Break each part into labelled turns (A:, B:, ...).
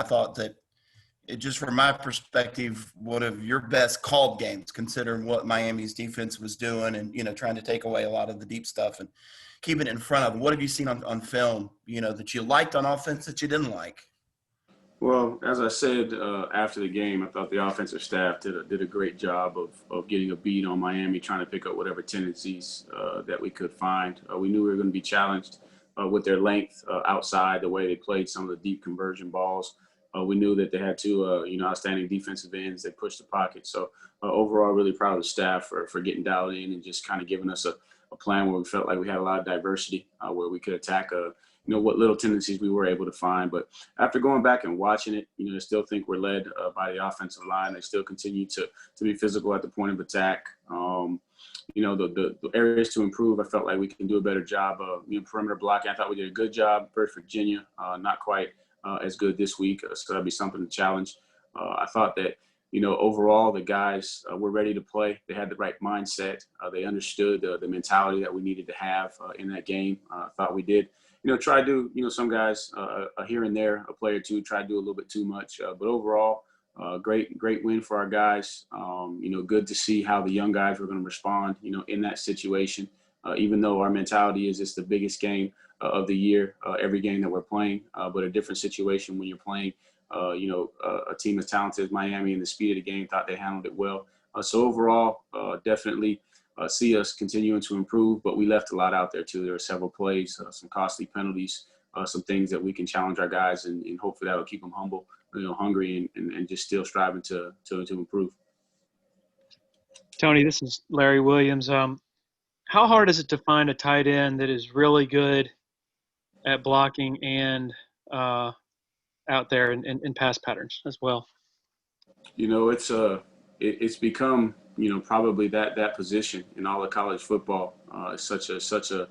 A: I thought that it just from my perspective, one of your best called games, considering what Miami's defense was doing and, trying to take away a lot of the deep stuff and keeping it in front of them. What have you seen on film, that you liked on offense that you didn't like?
B: Well, as I said after the game, I thought the offensive staff did a great job of getting a beat on Miami, trying to pick up whatever tendencies that we could find. We knew we were going to be challenged with their length outside, the way they played some of the deep conversion balls. We knew that they had two, outstanding defensive ends. They pushed the pocket. So overall, really proud of the staff for getting dialed in and just kind of giving us a plan where we felt like we had a lot of diversity, where we could attack what little tendencies we were able to find. But after going back and watching it, I still think we're led by the offensive line. They still continue to be physical at the point of attack. The areas to improve, I felt like we can do a better job of perimeter blocking. I thought we did a good job versus Virginia, not quite as good this week. So that'd be something to challenge. I thought that, overall the guys were ready to play. They had the right mindset. They understood the mentality that we needed to have in that game. I thought we did. Try to do, some guys here and there, a play or two, try to do a little bit too much. But overall, great win for our guys. Good to see how the young guys were going to respond, in that situation. Even though our mentality is it's the biggest game of the year, every game that we're playing, but a different situation when you're playing, a team as talented as Miami, and the speed of the game, thought they handled it well. So overall, definitely see us continuing to improve, but we left a lot out there too. There were several plays, some costly penalties, some things that we can challenge our guys, and hopefully that'll keep them humble, hungry, and just still striving to improve.
C: Tony, this is Larry Williams. How hard is it to find a tight end that is really good at blocking and out there in pass patterns as well?
B: It's become probably that position in all of college football. It's such a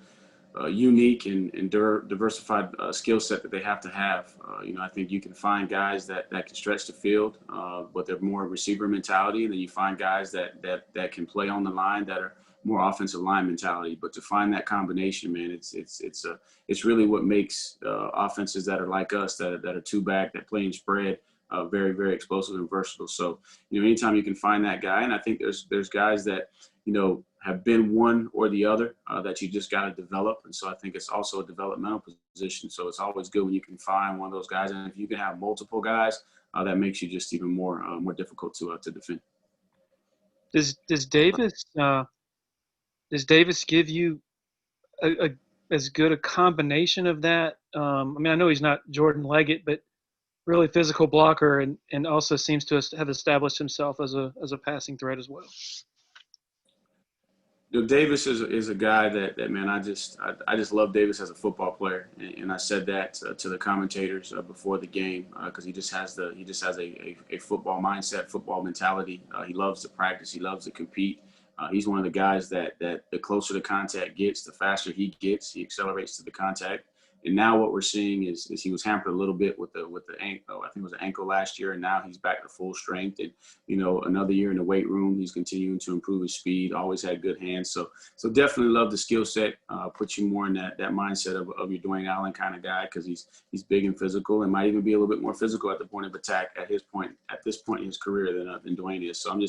B: unique and diversified skill set that they have to have. I think you can find guys that can stretch the field, but they're more receiver mentality, and then you find guys that can play on the line that are more offensive line mentality. But to find that combination, man, it's really what makes offenses that are like us, that are two back, that play in spread, very, very explosive and versatile. So, anytime you can find that guy, and I think there's guys that, have been one or the other that you just got to develop. And so I think it's also a developmental position. So it's always good when you can find one of those guys. And if you can have multiple guys, that makes you just even more difficult to defend.
C: Does Davis give you as good a combination of that? I know he's not Jordan Leggett, but really physical blocker, and also seems to have established himself as a passing threat as well.
B: Davis is a guy that man, I just love Davis as a football player, and I said that to the commentators before the game because he just has a football mindset, football mentality. He loves to practice, he loves to compete. He's one of the guys that the closer the contact gets, the faster he gets. He accelerates to the contact. And now what we're seeing is he was hampered a little bit with the ankle. I think it was an ankle last year, and now he's back to full strength. And another year in the weight room, he's continuing to improve his speed. Always had good hands. So definitely love the skill set. Puts you more in that mindset of your Dwayne Allen kind of guy, because he's big and physical, and might even be a little bit more physical at the point of attack at this point in his career than Dwayne is. So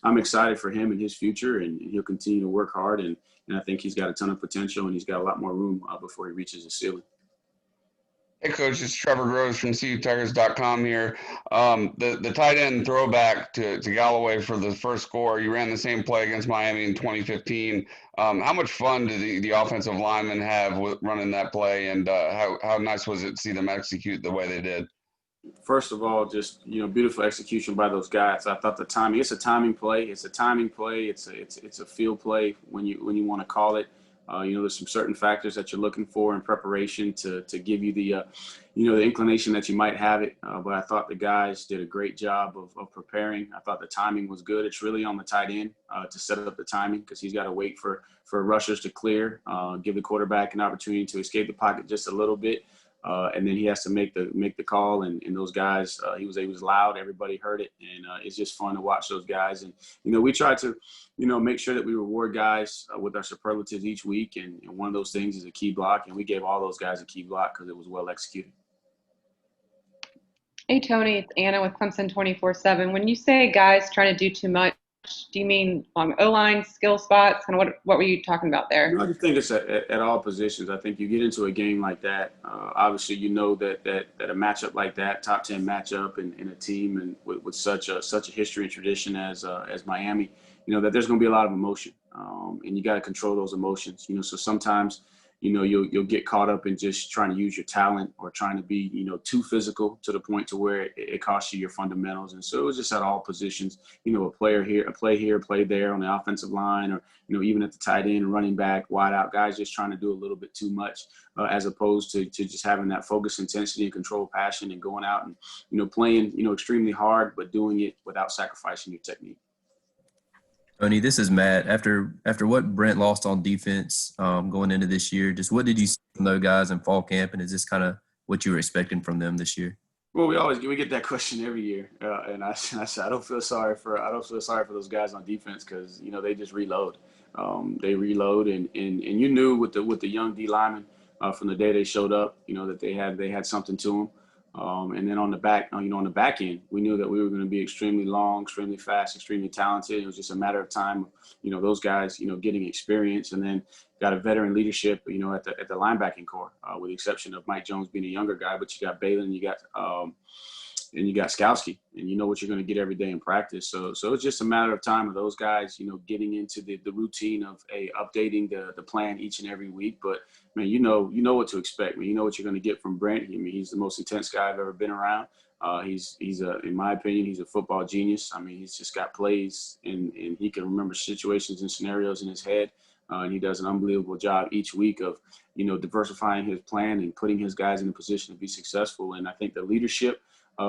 B: I'm excited for him and his future, and he'll continue to work hard. And I think he's got a ton of potential, and he's got a lot more room before he reaches his ceiling.
D: Hey, Coach, it's Trevor Groves from CUTigers.com here. The tight end throwback to Galloway for the first score. You ran the same play against Miami in 2015. How much fun did the offensive linemen have with running that play, and how nice was it to see them execute the way they did?
B: First of all, just beautiful execution by those guys. I thought the timing. It's a timing play. It's a timing play. It's a field play when you want to call it. There's some certain factors that you're looking for in preparation to give you the inclination that you might have it. But I thought the guys did a great job of preparing. I thought the timing was good. It's really on the tight end to set up the timing, because he's got to wait for rushers to clear, give the quarterback an opportunity to escape the pocket just a little bit. And then he has to make the call, and those guys, he was loud, everybody heard it, and it's just fun to watch those guys. And we try to make sure that we reward guys with our superlatives each week, and one of those things is a key block, and we gave all those guys a key block because it was well executed.
E: Hey, Tony, it's Anna with Clemson 24/7. When you say guys trying to do too much, do you mean on O-line, skill spots? Kind of what were you talking about there?
B: I just think it's at all positions. I think you get into a game like that. Obviously, you know that a matchup like that, top 10 matchup, in a team and with such a history and tradition as Miami, you know that there's going to be a lot of emotion, and you got to control those emotions. You know, so sometimes, you know, you'll get caught up in just trying to use your talent or trying to be, you know, too physical to the point to where it costs you your fundamentals. And so it was just at all positions. You know, a play here, play there on the offensive line, or you know, even at the tight end, running back, wide out, guys just trying to do a little bit too much, as opposed to just having that focus, intensity, and control, passion, and going out and, you know, playing, you know, extremely hard, but doing it without sacrificing your technique.
F: Tony, this is Matt. After what Brent lost on defense going into this year, just what did you see from those guys in fall camp, and is this kind of what you were expecting from them this year?
B: Well, we get that question every year, and I said I don't feel sorry for those guys on defense because, you know, they just reload. They reload, and you knew with the young D linemen from the day they showed up, you know, that they had something to them. And then on the back end, we knew that we were going to be extremely long, extremely fast, extremely talented. It was just a matter of time, you know, those guys, you know, getting experience, and then got a veteran leadership, you know, at the linebacking core, with the exception of Mike Jones being a younger guy. But you got Balin, you got Skowski, and you know what you're going to get every day in practice. So it's just a matter of time of those guys, you know, getting into the routine of updating the plan each and every week. But man, you know what to expect. Man, you know what you're going to get from Brent. I mean, he's the most intense guy I've ever been around. He's in my opinion, he's a football genius. I mean, he's just got plays, and he can remember situations and scenarios in his head. And he does an unbelievable job each week of, you know, diversifying his plan and putting his guys in a position to be successful. And I think the leadership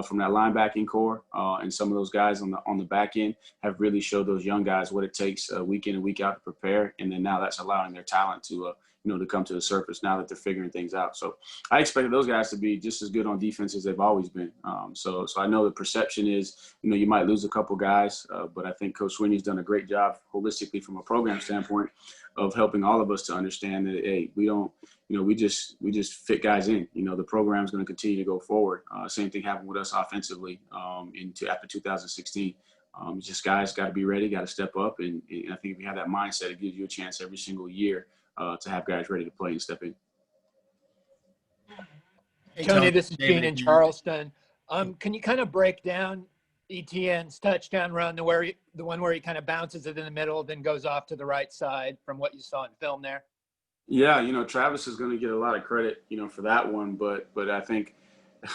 B: from that linebacking core and some of those guys on the back end have really showed those young guys what it takes week in and week out to prepare. And then now that's allowing their talent to to come to the surface now that they're figuring things out. So I expected those guys to be just as good on defense as they've always been. So I know the perception is, you know, you might lose a couple guys, but I think Coach Sweeney's done a great job holistically from a program standpoint of helping all of us to understand that, hey, we don't, you know, we just fit guys in. You know, the program's going to continue to go forward. Same thing happened with us offensively after 2016. Just guys got to be ready, got to step up, and I think if you have that mindset, it gives you a chance every single year to have guys ready to play and step in.
G: Hey, Tony, this is Gene in Charleston. Can you kind of break down Etienne's touchdown run, the one where he kind of bounces it in the middle, then goes off to the right side from what you saw in film there?
B: Yeah, you know, Travis is going to get a lot of credit, you know, for that one, but I think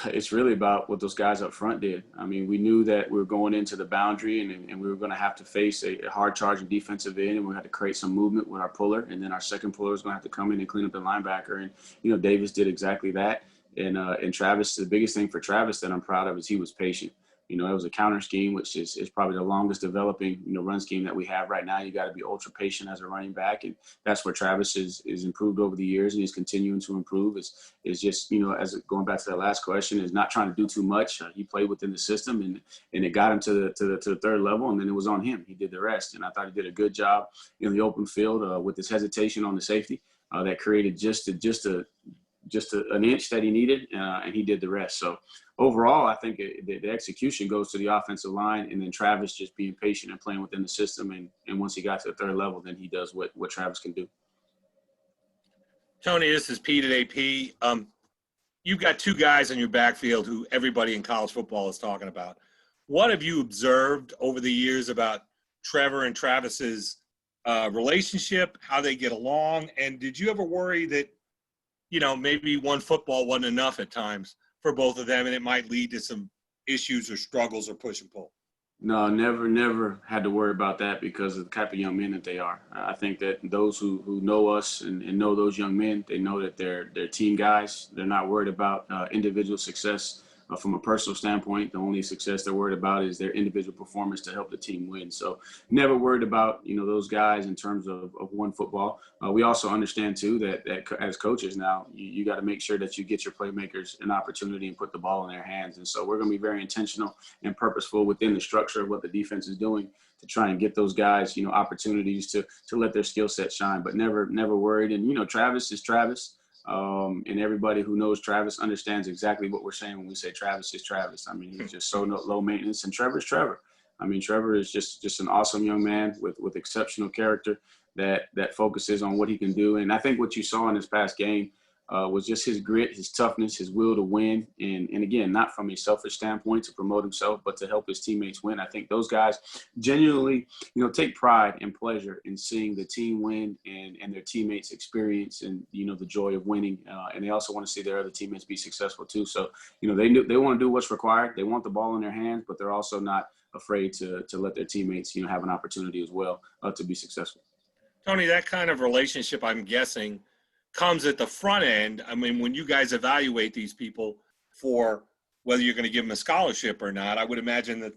B: it's really about what those guys up front did. I mean, we knew that we were going into the boundary and we were going to have to face a hard charging defensive end, and we had to create some movement with our puller, and then our second puller was going to have to come in and clean up the linebacker. And, you know, Davis did exactly that. And Travis, the biggest thing for Travis that I'm proud of is he was patient. You know, it was a counter scheme, which is probably the longest developing, you know, run scheme that we have right now. You got to be ultra patient as a running back, and that's where Travis is improved over the years, and he's continuing to improve. Is just, you know, as going back to that last question, is not trying to do too much. He played within the system, and it got him to the third level, and then it was on him. He did the rest, and I thought he did a good job in the open field with his hesitation on the safety that created just an inch that he needed, and he did the rest. So overall, I think the execution goes to the offensive line, and then Travis just being patient and playing within the system. And once he got to the third level, then he does what Travis can do.
H: Tony, this is Pete at AP. You've got two guys in your backfield who everybody in college football is talking about. What have you observed over the years about Trevor and Travis's relationship, how they get along? And did you ever worry that, you know, maybe one football wasn't enough at times for both of them, and it might lead to some issues or struggles or push and pull?
B: No, never had to worry about that because of the type of young men that they are. I think that those who know us and know those young men, they know that they're team guys. They're not worried about individual success from a personal standpoint. The only success they're worried about is their individual performance to help the team win. So never worried about, you know, those guys in terms of one football. We also understand too that as coaches now, you got to make sure that you get your playmakers an opportunity and put the ball in their hands. And so we're going to be very intentional and purposeful within the structure of what the defense is doing to try and get those guys, you know, opportunities to let their skill set shine, but never worried. And, you know, Travis is Travis. And everybody who knows Travis understands exactly what we're saying when we say Travis is Travis. I mean, he's just so low maintenance, and Trevor's Trevor. I mean, Trevor is just an awesome young man with exceptional character that focuses on what he can do. And I think what you saw in this past game was just his grit, his toughness, his will to win. And again, not from a selfish standpoint to promote himself, but to help his teammates win. I think those guys genuinely, take pride and pleasure in seeing the team win and their teammates experience and, the joy of winning. And they also want to see their other teammates be successful too. So, they want to do what's required. They want the ball in their hands, but they're also not afraid to let their teammates, have an opportunity as well to be successful.
H: Tony, that kind of relationship, I'm guessing, comes at the front end. I mean, when you guys evaluate these people for whether you're going to give them a scholarship or not, I would imagine that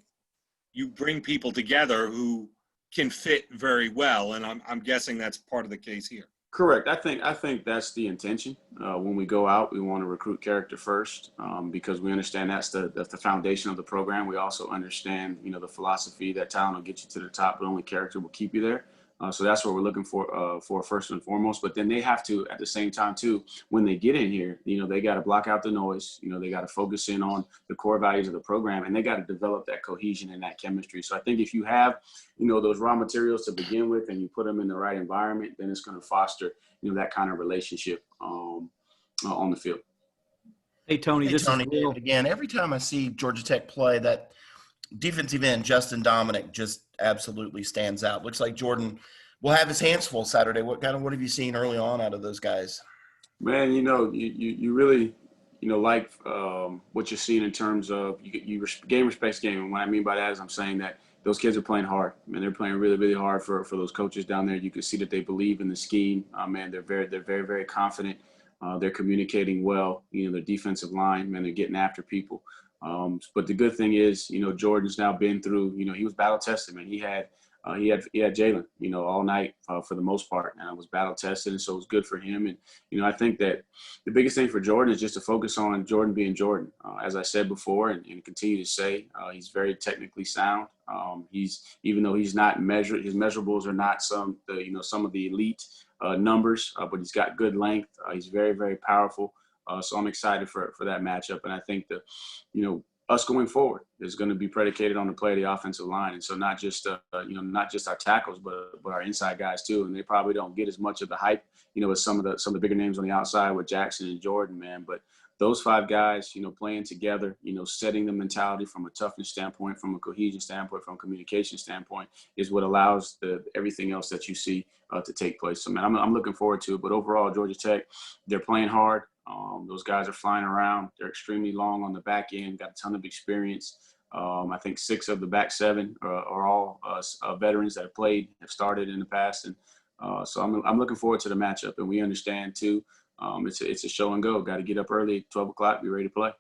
H: you bring people together who can fit very well, and I'm guessing that's part of the case here.
B: Correct. I think that's the intention. When we go out, we want to recruit character first because we understand that's the foundation of the program. We also understand, the philosophy that talent will get you to the top, but only character will keep you there. So that's what we're looking for first and foremost. But then they have to, at the same time, too, when they get in here, they got to block out the noise. They got to focus in on the core values of the program, and they got to develop that cohesion and that chemistry. So I think if you have, those raw materials to begin with and you put them in the right environment, then it's going to foster, that kind of relationship on the field.
I: Hey, Tony, this
A: Tony,
I: is Will.
A: again, every time I see Georgia Tech play, that defensive end, Justin Dominic, just absolutely stands out. Looks like Jordan will have his hands full Saturday. What have you seen early on out of those guys?
B: Man, you really, like what you're seeing in terms of game respects game. And what I mean by that is I'm saying that those kids are playing hard. Man, they're playing really, really hard for those coaches down there. You can see that they believe in the scheme. Man, they're very, very confident. They're communicating well. Their defensive line, man, they're getting after people. But the good thing is, Jordan's now been through, he was battle tested, man. He had Jalen, all night for the most part, and it was battle tested. And so it was good for him. And, I think that the biggest thing for Jordan is just to focus on Jordan being Jordan. As I said before, and continue to say, he's very technically sound. Even though he's not measured, his measurables are not some of the elite numbers, but he's got good length. He's very, very powerful. So I'm excited for that matchup. And I think that, us going forward is going to be predicated on the play of the offensive line. And so not just our tackles, but our inside guys too. And they probably don't get as much of the hype, as some of the bigger names on the outside with Jackson and Jordan, man. But those five guys, playing together, setting the mentality from a toughness standpoint, from a cohesion standpoint, from a communication standpoint is what allows everything else that you see to take place. So, man, I'm looking forward to it. But overall, Georgia Tech, they're playing hard. Those guys are flying around. They're extremely long on the back end, got a ton of experience. I think 6 of the back 7 are all veterans that have started in the past. And so I'm looking forward to the matchup. And we understand, too, it's a show and go. Got to get up early, 12 o'clock, be ready to play.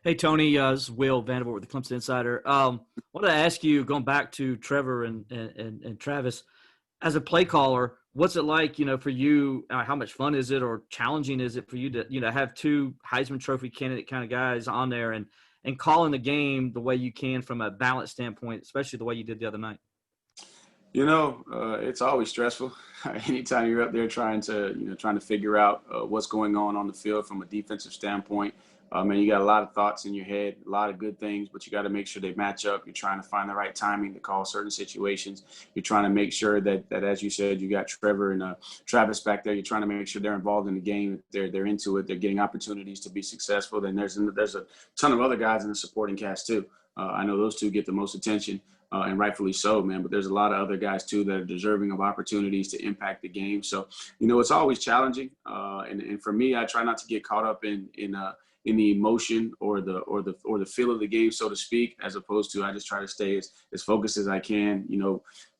I: Hey, Tony, this is Will Vandervoort with the Clemson Insider. I wanted to ask you, going back to Trevor and Travis, as a play caller, what's it like, for you? How much fun is it or challenging is it for you to, have 2 Heisman Trophy candidate kind of guys on there and calling the game the way you can from a balance standpoint, especially the way you did the other night?
B: It's always stressful. Anytime you're up there trying to figure out what's going on the field from a defensive standpoint, man, you got a lot of thoughts in your head, a lot of good things, but you got to make sure they match up. You're trying to find the right timing to call certain situations. You're trying to make sure that as you said, you got Trevor and Travis back there. You're trying to make sure they're involved in the game. They're into it. They're getting opportunities to be successful. Then there's a ton of other guys in the supporting cast too. I know those 2 get the most attention. And rightfully so, man. But there's a lot of other guys, too, that are deserving of opportunities to impact the game. So, it's always challenging. And for me, I try not to get caught up in the emotion or the feel of the game, so to speak, as opposed to I just try to stay as focused as I can,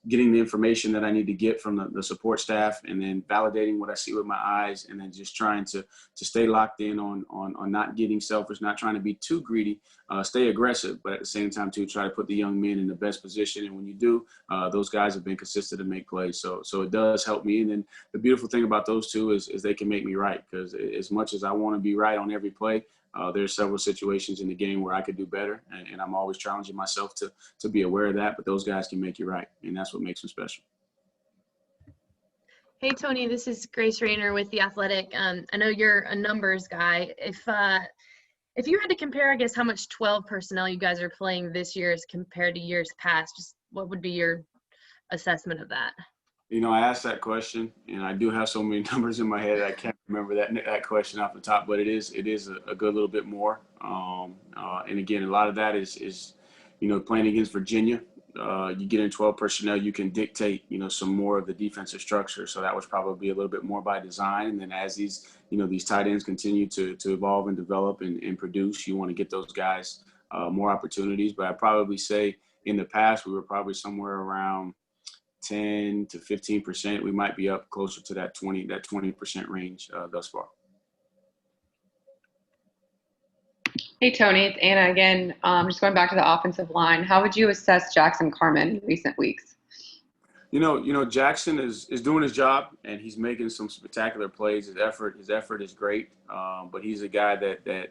B: getting the information that I need to get from the support staff and then validating what I see with my eyes and then just trying to stay locked in on not getting selfish, not trying to be too greedy, stay aggressive, but at the same time, too, try to put the young men in the best position. And when you do, those guys have been consistent to make plays. So it does help me. And then the beautiful thing about those 2 is they can make me right, because as much as I want to be right on every play, there's several situations in the game where I could do better, and I'm always challenging myself to be aware of that. But those guys can make you right, and that's what makes them special.
J: Hey, Tony, this is Grace Rayner with The Athletic. I know you're a numbers guy. If you had to compare, I guess, how much 12 personnel you guys are playing this year as compared to years past, just what would be your assessment of that?
B: You know, I asked that question, and I do have so many numbers in my head I can't remember that question off the top. But it is a good little bit more. And again, a lot of that is playing against Virginia. You get in 12 personnel, you can dictate some more of the defensive structure. So that was probably a little bit more by design. And then as these tight ends continue to evolve and develop and produce, you want to get those guys more opportunities. But I'd probably say in the past we were probably somewhere around 10 to 15%. We might be up closer to that 20% range thus far.
E: Hey, Tony, it's Anna again. Just going back to the offensive line, how would you assess Jackson Carman in recent weeks?
B: Jackson is doing his job, and he's making some spectacular plays. His effort is great, but he's a guy that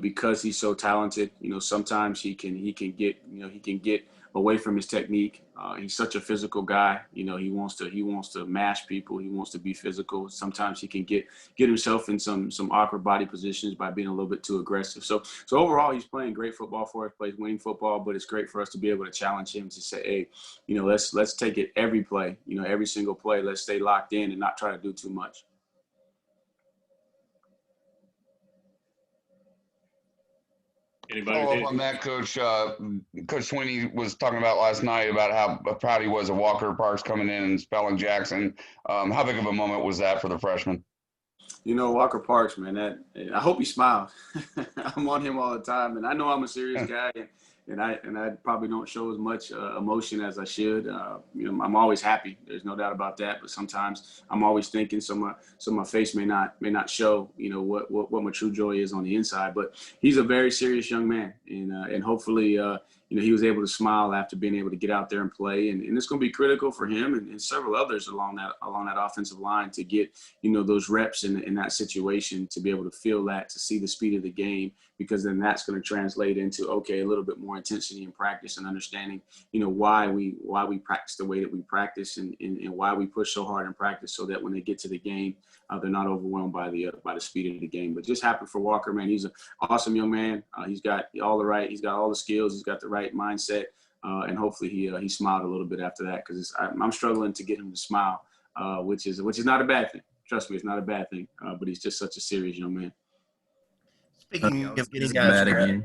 B: because he's so talented, sometimes he can get away from his technique. He's such a physical guy. He wants to mash people. He wants to be physical. Sometimes he can get himself in some awkward body positions by being a little bit too aggressive. So overall, he's playing great football for us, plays winning football, but it's great for us to be able to challenge him to say, hey, let's take it every play, every single play. Let's stay locked in and not try to do too much.
D: Follow up on that, Coach. Coach Sweeney was talking about last night about how proud he was of Walker Parks coming in and spelling Jackson. How big of a moment was that for the freshman?
B: Walker Parks, man, I hope he smiles. I'm on him all the time, and I know I'm a serious guy, and I probably don't show as much emotion as I should. I'm always happy. There's no doubt about that. But sometimes I'm always thinking, so my face may not show, what my true joy is on the inside. But he's a very serious young man, and hopefully, he was able to smile after being able to get out there and play. And it's going to be critical for him and several others along that offensive line to get, those reps in that situation, to be able to feel that, to see the speed of the game, because then that's going to translate into, a little bit more intensity in practice and understanding, why we practice the way that we practice and why we push so hard in practice, so that when they get to the game, they're not overwhelmed by the speed of the game. But just happy for Walker, man. He's an awesome young man. He's got all the skills. He's got the right mindset, and hopefully he smiled a little bit after that, because I'm struggling to get him to smile, which is not a bad thing. Trust me, it's not a bad thing. But he's just such a serious young man.
A: Speaking of getting guys ready,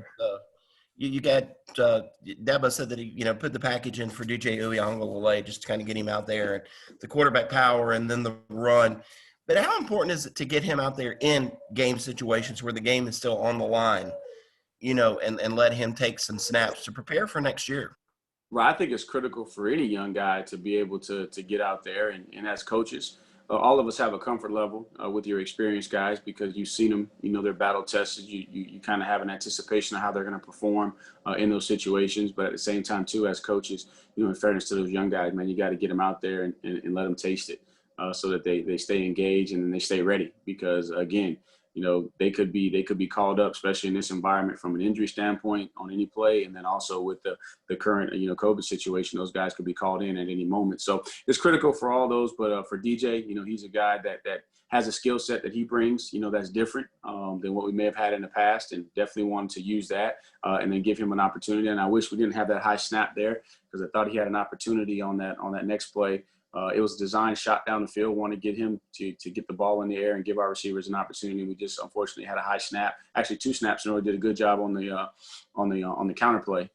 A: you got Dabo said that he put the package in for DJ Uiagalelei just to kind of get him out there, and the quarterback power and then the run. But how important is it to get him out there in game situations where the game is still on the line, and let him take some snaps to prepare for next year?
B: Right. I think it's critical for any young guy to be able to get out there. And as coaches, all of us have a comfort level with your experienced guys, because you've seen them, they're battle tested. You kind of have an anticipation of how they're going to perform in those situations. But at the same time, too, as coaches, in fairness to those young guys, man, you got to get them out there and let them taste it. So that they stay engaged and then they stay ready, because again, they could be called up, especially in this environment, from an injury standpoint on any play, and then also with the current COVID situation, those guys could be called in at any moment. So it's critical for all those. But for DJ, he's a guy that has a skill set that he brings, that's different than what we may have had in the past, and definitely wanted to use that and then give him an opportunity. And I wish we didn't have that high snap there, because I thought he had an opportunity on that next play. It was a design shot down the field. Want to get him to get the ball in the air and give our receivers an opportunity. We just unfortunately had a high snap, actually two snaps, and really did a good job on the counter play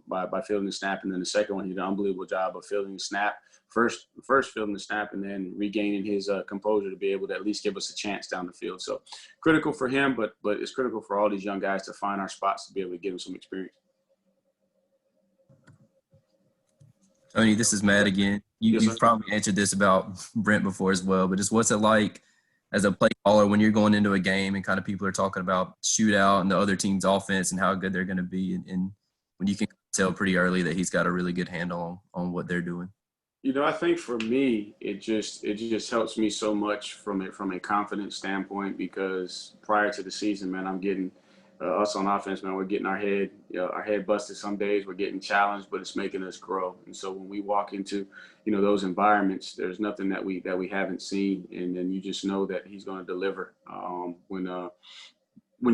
B: by fielding the snap, and then the second one he did an unbelievable job of fielding the snap. First fielding the snap, and then regaining his composure to be able to at least give us a chance down the field. So critical for him, but it's critical for all these young guys to find our spots to be able to give them some experience.
F: Tony, this is Matt again. You've probably answered this about Brent before as well, but just what's it like as a play caller when you're going into a game and kind of people are talking about shootout and the other team's offense and how good they're going to be, and when you can tell pretty early that he's got a really good handle on what they're doing?
B: I think for me, it just helps me so much from a confidence standpoint, because prior to the season, man, I'm getting us on offense, man, we're getting our head busted some days. We're getting challenged, but it's making us grow. And so when we walk into, those environments, there's nothing that we haven't seen, and then you just know that he's going to deliver when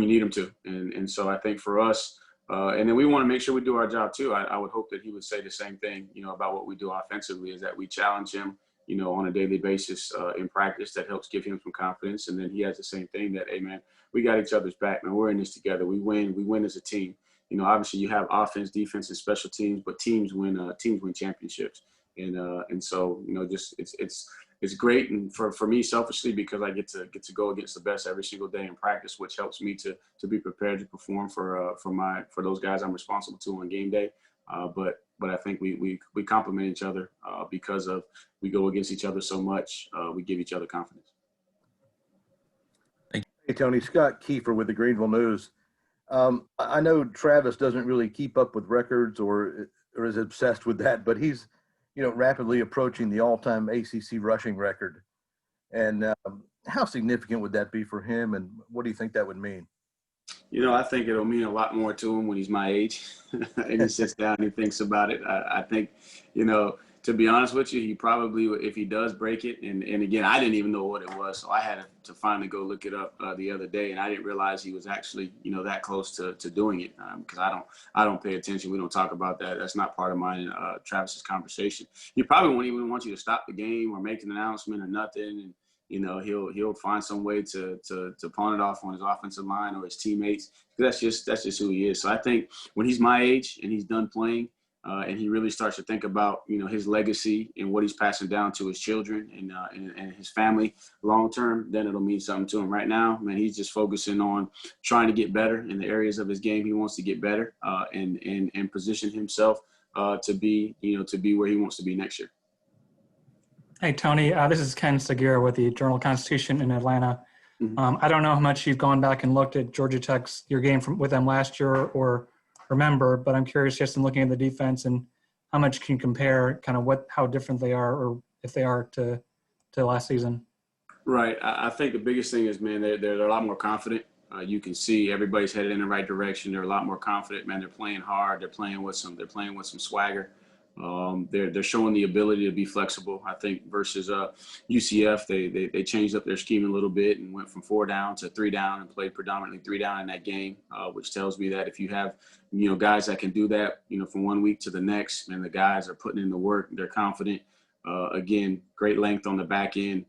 B: you need him to. And so I think for us, and then we want to make sure we do our job too. I would hope that he would say the same thing, about what we do offensively, is that we challenge him, on a daily basis in practice. That helps give him some confidence. And then he has the same thing that, hey, man, we got each other's back, man. We're in this together. We win as a team. Obviously you have offense, defense, and special teams, but teams win championships. And so, just it's great. And for me, selfishly, because I get to go against the best every single day in practice, which helps me to be prepared to perform for those guys I'm responsible to on game day. But I think we complement each other because of we go against each other so much. We give each other confidence.
K: Hey, Tony, Scott Kiefer with the Greenville News. I know Travis doesn't really keep up with records or is obsessed with that, but he's, rapidly approaching the all-time ACC rushing record. And how significant would that be for him, and what do you think that would mean?
B: I think it'll mean a lot more to him when he's my age and he sits down and he thinks about it. I think, to be honest with you, he probably, if he does break it, and again, I didn't even know what it was, so I had to finally go look it up the other day, and I didn't realize he was actually, that close to doing it, because I don't pay attention. We don't talk about that. That's not part of mine and Travis's conversation. He probably won't even want you to stop the game or make an announcement or nothing, and he'll find some way to pawn it off on his offensive line or his teammates. That's just who he is. So I think when he's my age and he's done playing, and he really starts to think about, his legacy and what he's passing down to his children and his family long term, then it'll mean something to him. Right now, man, he's just focusing on trying to get better in the areas of his game he wants to get better, and position himself to be where he wants to be next year.
L: Hey, Tony, this is Ken Segura with the Journal-Constitution in Atlanta.
B: Mm-hmm.
L: I don't know how much you've gone back and looked at Georgia Tech's your game with them last year or remember, but I'm curious just in looking at the defense and how much can you compare kind of how different they are, or if they are to last season.
B: Right. I think the biggest thing is, man, they're a lot more confident. You can see everybody's headed in the right direction. They're a lot more confident, man. They're playing hard. They're playing with some swagger. They're showing the ability to be flexible. I think versus UCF, they changed up their scheme a little bit and went from 4 down to 3 down and played predominantly 3 down in that game, which tells me that if you have guys that can do that from one week to the next, and the guys are putting in the work, they're confident. Again, great length on the back end.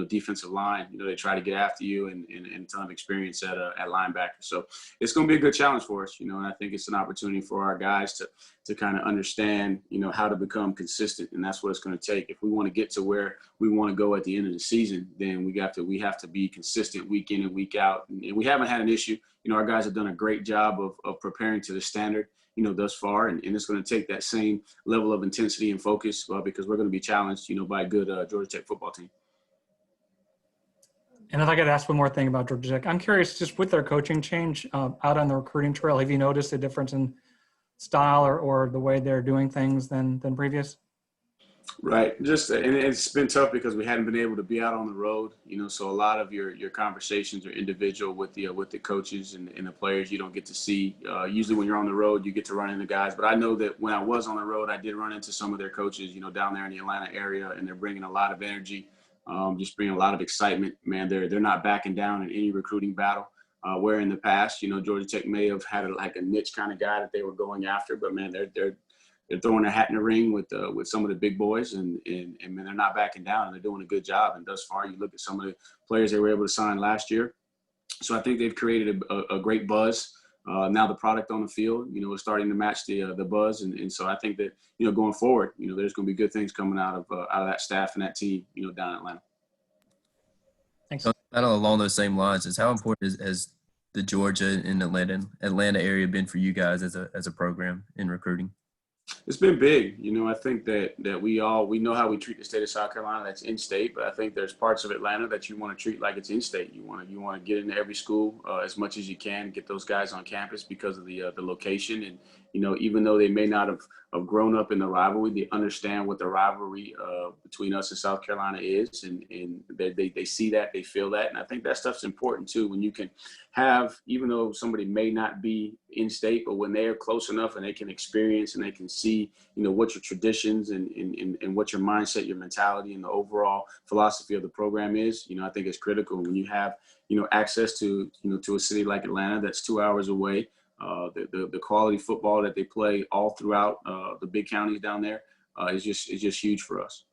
B: Defensive line, they try to get after you, and a ton of experience at linebacker. So it's going to be a good challenge for us, and I think it's an opportunity for our guys to kind of understand, how to become consistent. And that's what it's going to take. If we want to get to where we want to go at the end of the season, then we have to be consistent week in and week out. And we haven't had an issue. Our guys have done a great job of preparing to the standard, thus far. And it's going to take that same level of intensity and focus because we're going to be challenged, by a good Georgia Tech football team.
L: And if I could ask one more thing about Georgia Tech, I'm curious, just with their coaching change out on the recruiting trail, have you noticed a difference in style or the way they're doing things than previous?
B: Right. And it's been tough because we hadn't been able to be out on the road, so a lot of your conversations are individual with the coaches and the players. You don't get to see, usually when you're on the road, you get to run into guys. But I know that when I was on the road, I did run into some of their coaches, down there in the Atlanta area, and they're bringing a lot of energy, just bringing a lot of excitement. Man, they're not backing down in any recruiting battle. Where in the past, Georgia Tech may have had a niche kind of guy that they were going after, but man, they're throwing their hat in the ring with some of the big boys, and man, they're not backing down, and they're doing a good job. And thus far, you look at some of the players they were able to sign last year. So I think they've created a great buzz. Now the product on the field, is starting to match the buzz, and so I think that going forward, there's going to be good things coming out of that staff and that team, down in Atlanta.
L: Thanks.
F: So, along those same lines, is how important has the Georgia and Atlanta area been for you guys as a program in recruiting?
B: It's been big. You know, I think that we know how we treat the state of South Carolina. That's in state, but I think there's parts of Atlanta that you want to treat like it's in state. You want to get into every school as much as you can, get those guys on campus because of the location. And you know, even though they may not have grown up in the rivalry, they understand what the rivalry between us and South Carolina is, and they see that, they feel that, and I think that stuff's important too. When you can have, even though somebody may not be in state, but when they're close enough and they can experience and they can see, you know, what your traditions and what your mindset, your mentality, and the overall philosophy of the program is, you know, I think it's critical when you have, you know, access to, you know, to a city like Atlanta that's 2 hours away. The quality football that they play all throughout the big counties down there is just huge for us.